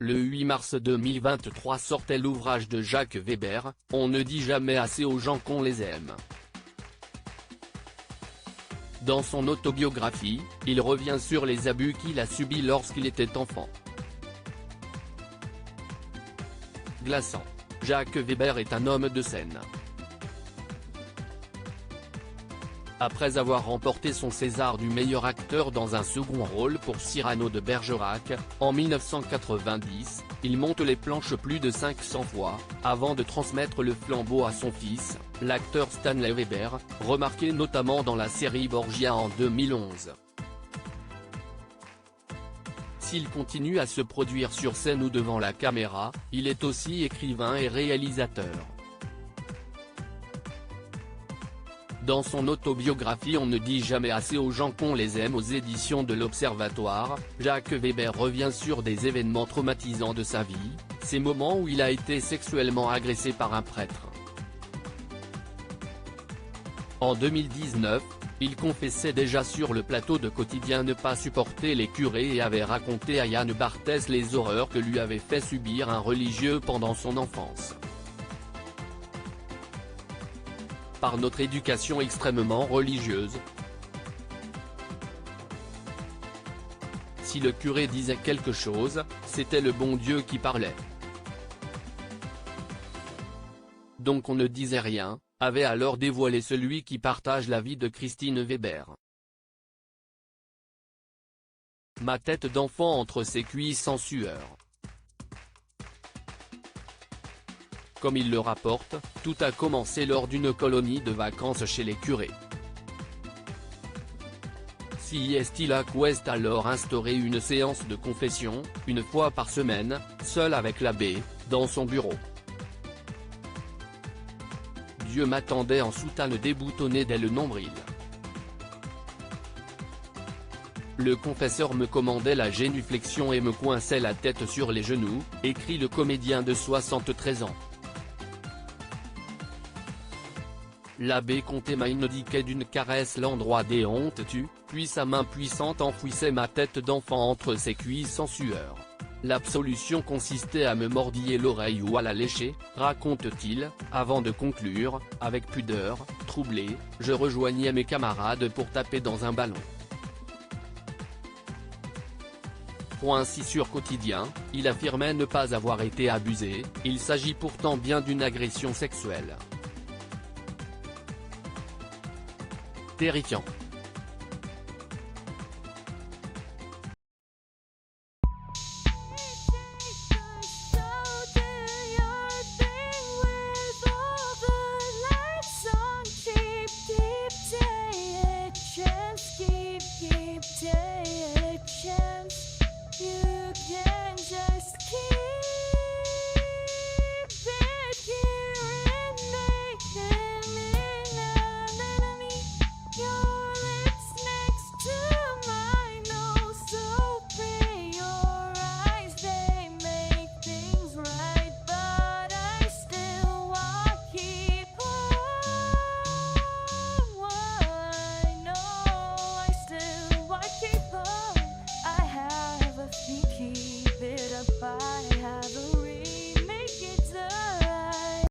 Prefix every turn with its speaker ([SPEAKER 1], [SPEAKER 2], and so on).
[SPEAKER 1] Le 8 mars 2023 sortait l'ouvrage de Jacques Weber, « On ne dit jamais assez aux gens qu'on les aime ». Dans son autobiographie, il revient sur les abus qu'il a subis lorsqu'il était enfant. Glaçant. Jacques Weber est un homme de scène. Après avoir remporté son César du meilleur acteur dans un second rôle pour Cyrano de Bergerac, en 1990, il monte les planches plus de 500 fois, avant de transmettre le flambeau à son fils, l'acteur Stanley Weber, remarqué notamment dans la série Borgia en 2011. S'il continue à se produire sur scène ou devant la caméra, il est aussi écrivain et réalisateur. Dans son autobiographie On ne dit jamais assez aux gens qu'on les aime aux éditions de l'Observatoire, Jacques Weber revient sur des événements traumatisants de sa vie, ces moments où il a été sexuellement agressé par un prêtre. En 2019, il confessait déjà sur le plateau de Quotidien ne pas supporter les curés et avait raconté à Yann Barthès les horreurs que lui avait fait subir un religieux pendant son enfance. Par notre éducation extrêmement religieuse. Si le curé disait quelque chose, c'était le bon Dieu qui parlait. Donc on ne disait rien, avait alors dévoilé celui qui partage la vie de Christine Weber. Ma tête d'enfant entre ses cuisses en sueur. Comme il le rapporte, tout a commencé lors d'une colonie de vacances chez les curés. Siestila Quest alors instauré une séance de confession, une fois par semaine, seul avec l'abbé, dans son bureau. Dieu m'attendait en soutane déboutonnée dès le nombril. Le confesseur me commandait la génuflexion et me coinçait la tête sur les genoux, écrit le comédien de 73 ans. L'abbé Comté m'indiquait d'une caresse l'endroit des hontes puis sa main puissante enfouissait ma tête d'enfant entre ses cuisses en sueur. L'absolution consistait à me mordiller l'oreille ou à la lécher, raconte-t-il, avant de conclure, avec pudeur, troublé, je rejoignais mes camarades pour taper dans un ballon. Ainsi sur Quotidien, il affirmait ne pas avoir été abusé, il s'agit pourtant bien d'une agression sexuelle. Terrifiant.